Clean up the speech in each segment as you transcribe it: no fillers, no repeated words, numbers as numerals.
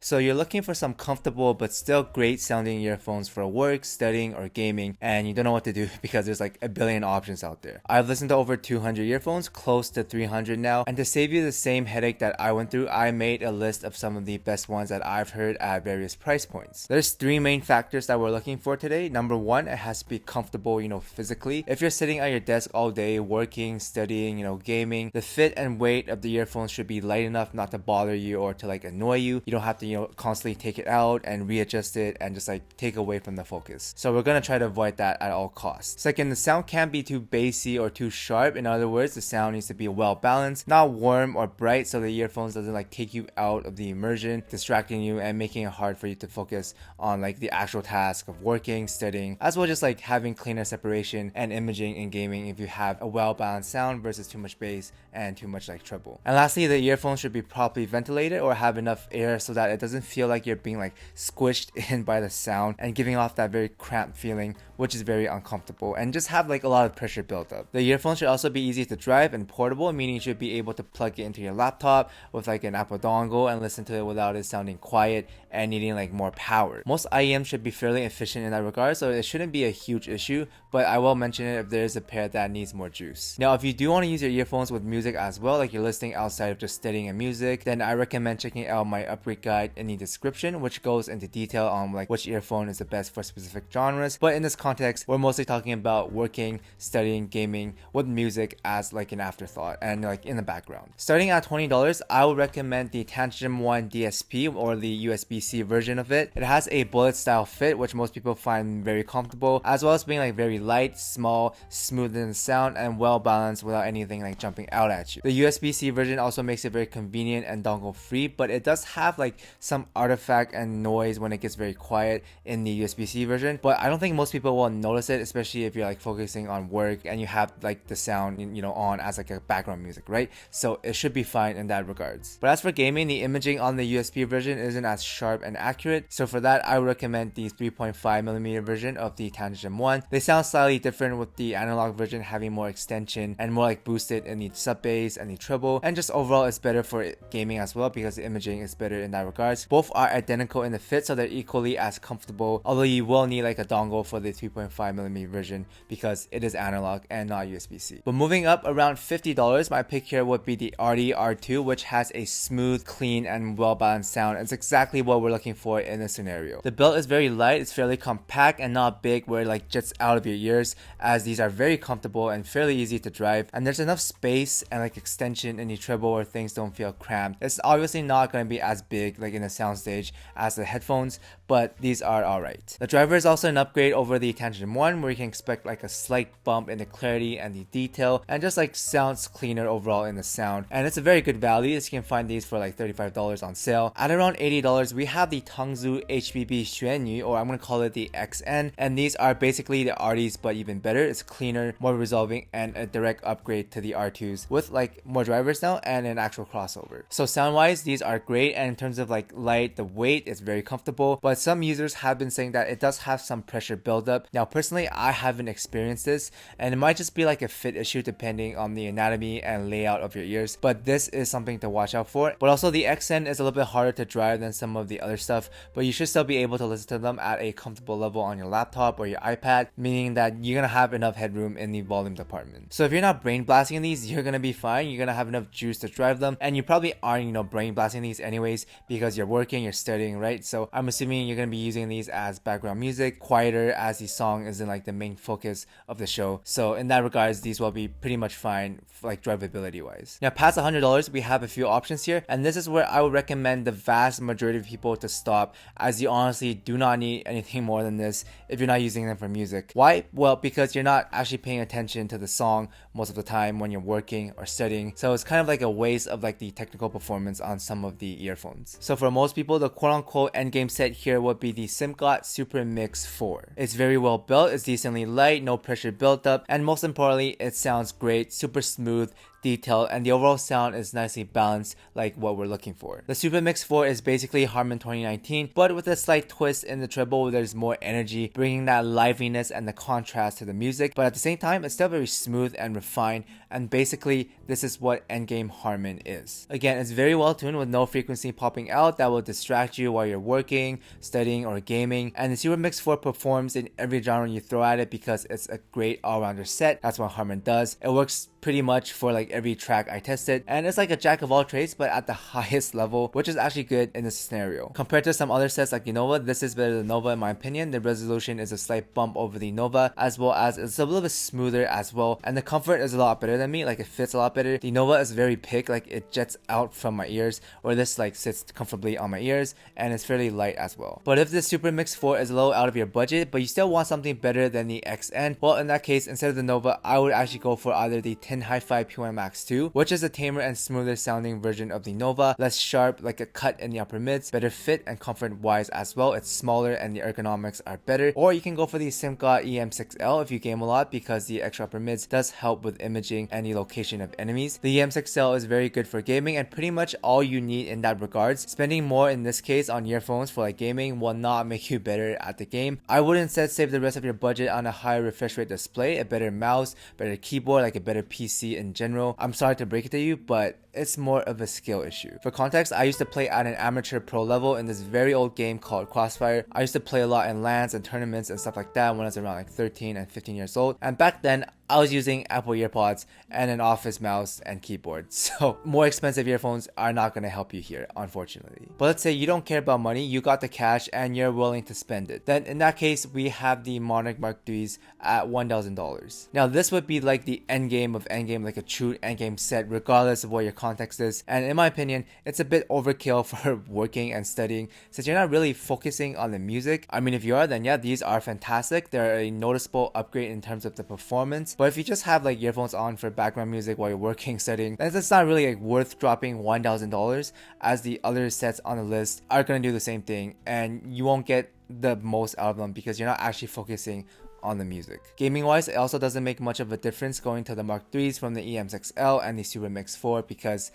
So you're looking for some comfortable but still great sounding earphones for work, studying, or gaming, and you don't know what to do because there's like a billion options out there. I've listened to over 200 earphones, close to 300 now, and to save you the same headache that I went through, I made a list of some of the best ones that I've heard at various price points. There's three main factors that we're looking for today. Number one, it has to be comfortable, physically. If you're sitting at your desk all day, working, studying, gaming, the fit and weight of the earphones should be light enough not to bother you or to like annoy you. You don't have to constantly take it out and readjust it and just like take away from the focus. So we're gonna try to avoid that at all costs. Second, the sound can't be too bassy or too sharp. In other words, the sound needs to be well balanced, not warm or bright, so the earphones doesn't like take you out of the immersion, distracting you and making it hard for you to focus on like the actual task of working, studying, as well as just like having cleaner separation and imaging in gaming if you have a well balanced sound versus too much bass and too much like treble. And lastly, the earphones should be properly ventilated or have enough air so that it doesn't feel like you're being like squished in by the sound and giving off that very cramped feeling, which is very uncomfortable, and just have like a lot of pressure built up. The earphones should also be easy to drive and portable, meaning you should be able to plug it into your laptop with like an Apple dongle and listen to it without it sounding quiet and needing like more power. Most IEMs should be fairly efficient in that regard, so it shouldn't be a huge issue, but I will mention it if there is a pair that needs more juice. Now, if you do want to use your earphones with music as well, like you're listening outside of just studying and music, then I recommend checking out my upgrade guide in the description, which goes into detail on like which earphone is the best for specific genres. But in this context, we're mostly talking about working, studying, gaming with music as like an afterthought and like in the background. Starting at $20, I would recommend the Tantrum One DSP or the USB-C version of it. It has a bullet style fit, which most people find very comfortable, as well as being like very light, small, smooth in the sound, and well balanced without anything like jumping out at you. The USB-C version also makes it very convenient and dongle free, but it does have like some artifact and noise when it gets very quiet in the USB-C version, but I don't think most people will notice it, especially if you're like focusing on work and you have like the sound on as like a background music, right? So it should be fine in that regards. But as for gaming, the imaging on the USB version isn't as sharp and accurate, so for that I would recommend the 3.5mm version of the Tantrum One. They sound slightly different, with the analog version having more extension and more like boosted in the sub bass and the treble, and just overall it's better for gaming as well because the imaging is better in that regards. Both are identical in the fit, so they're equally as comfortable, although you will need like a dongle for the 3.5mm version because it is analog and not USB-C. But moving up around $50, my pick here would be the RD R2, which has a smooth, clean, and well balanced sound. It's exactly what we're looking for in this scenario. The build is very light, it's fairly compact and not big where it like jets out of your ears, as these are very comfortable and fairly easy to drive, and there's enough space and like extension in the treble where things don't feel cramped. It's obviously not going to be as big like in the soundstage as the headphones, but these are alright. The driver is also an upgrade over the Tantrum One, where you can expect like a slight bump in the clarity and the detail, and just like sounds cleaner overall in the sound, and it's a very good value as you can find these for like $35 on sale. At around $80, we have the Tongzu HBB Xuanyu, or I'm going to call it the XN, and these are basically the RDs but even better. It's cleaner, more resolving, and a direct upgrade to the R2s with like more drivers now and an actual crossover. So sound wise, these are great, and in terms of like light, the weight is very comfortable, but some users have been saying that it does have some pressure buildup. Now personally, I haven't experienced this, and it might just be like a fit issue depending on the anatomy and layout of your ears, but this is something to watch out for. But also the XN is a little bit harder to drive than some of the other stuff, but you should still be able to listen to them at a comfortable level on your laptop or your iPad, meaning that you're gonna have enough headroom in the volume department. So if you're not brain blasting these, you're gonna be fine. You're gonna have enough juice to drive them, and you probably aren't brain blasting these anyways because you're working, you're studying, right? So I'm assuming you're gonna be using these as background music, quieter, as the song isn't like the main focus of the show. So in that regards, these will be pretty much fine like drivability wise. Now past $100, we have a few options here, and this is where I would recommend the vast majority of people to stop, as you honestly do not need anything more than this if you're not using them for music. Why? Well, because you're not actually paying attention to the song most of the time when you're working or studying, so it's kind of like a waste of like the technical performance on some of the earphones. So for most people, the quote-unquote endgame set here would be the Simcot Super Mix 4. It's very well built, it's decently light, no pressure built up, and most importantly, it sounds great, super smooth, detailed, and the overall sound is nicely balanced like what we're looking for. The Super Mix 4 is basically Harman 2019, but with a slight twist in the treble. There's more energy, bringing that liveliness and the contrast to the music, but at the same time it's still very smooth and refined, and basically this is what Endgame Harman is. Again, it's very well tuned with no frequency popping out that will distract you while you're working, studying, or gaming, and the Super Mix 4 performs in every genre you throw at it because it's a great all-rounder set. That's what Harman does. It works pretty much for like every track I tested, and it's like a jack of all trades but at the highest level, which is actually good in this scenario. Compared to some other sets like the Nova, this is better than Nova in my opinion. The resolution is a slight bump over the Nova, as well as it's a little bit smoother as well, and the comfort is a lot better than me. Like it fits a lot better. The Nova is very thick, like it jets out from my ears, or this like sits comfortably on my ears, and it's fairly light as well. But if the Super Mix 4 is a little out of your budget but you still want something better than the XN, well, in that case, instead of the Nova, I would actually go for either the Tin Hi-Fi P1 Max 2, which is a tamer and smoother sounding version of the Nova, less sharp, like a cut in the upper mids, better fit and comfort wise as well. It's smaller and the ergonomics are better. Or you can go for the Simca EM6L if you game a lot, because the extra upper mids does help with imaging and the location of enemies. The EM6L is very good for gaming and pretty much all you need in that regards. Spending more in this case on earphones for like gaming will not make you better at the game. I would instead save the rest of your budget on a higher refresh rate display, a better mouse, better keyboard, like a better PC in general. I'm sorry to break it to you, but it's more of a skill issue. For context, I used to play at an amateur pro level in this very old game called Crossfire. I used to play a lot in LANs and tournaments and stuff like that when I was around like 13 and 15 years old, and back then I was using Apple EarPods and an office mouse and keyboard. So more expensive earphones are not going to help you here, unfortunately. But let's say you don't care about money, you got the cash and you're willing to spend it. Then in that case, we have the Monarch Mark IIIs at $1,000. Now this would be like the endgame of endgame, like a true endgame set regardless of what your context is. And in my opinion, it's a bit overkill for working and studying since you're not really focusing on the music. I mean, if you are, then yeah, these are fantastic. They're a noticeable upgrade in terms of the performance. But if you just have like earphones on for background music while you're working, studying, then it's not really like worth dropping $1,000, as the other sets on the list are going to do the same thing and you won't get the most out of them because you're not actually focusing on the music. Gaming wise, it also doesn't make much of a difference going to the Mark IIIs from the EM6L and the Super Mix 4 because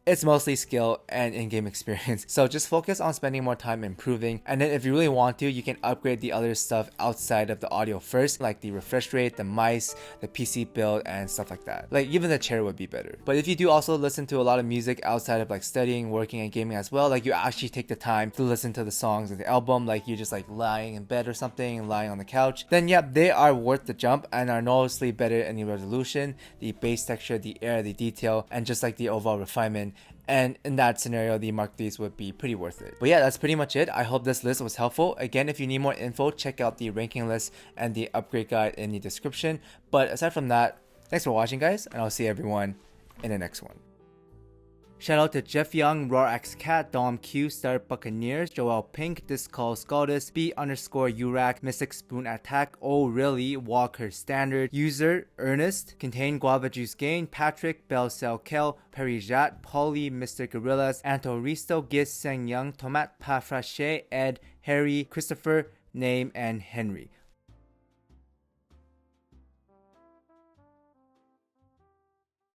it's mostly skill and in-game experience. So just focus on spending more time improving, and then if you really want to, you can upgrade the other stuff outside of the audio first, like the refresh rate, the mice, the PC build, and stuff like that. Like even the chair would be better. But if you do also listen to a lot of music outside of like studying, working, and gaming as well, like you actually take the time to listen to the songs of the album, like you just like lying in bed or something, lying on the couch, then yeah, they are worth the jump and are noticeably better in the resolution, the bass texture, the air, the detail, and just like the overall refinement. And in that scenario, the Mark IIIs would be pretty worth it. But yeah, that's pretty much it. I hope this list was helpful. Again, if you need more info, check out the ranking list and the upgrade guide in the description. But aside from that, thanks for watching, guys, and I'll see everyone in the next one. Shout out to Jeff Young, RoarX Cat, Dom Q, Star Buccaneers, Joel Pink, Discall Scaldus, B_Urac, Mystic Spoon Attack, Oh Really, Walker Standard, User, Ernest, Contain Guava Juice Gain, Patrick, Bell Cell Kel, Perry Jat, Polly, Mr. Gorillas, Anto Risto, Gis Seng Young, Tomat Pafrache, Ed, Harry, Christopher, Name, and Henry.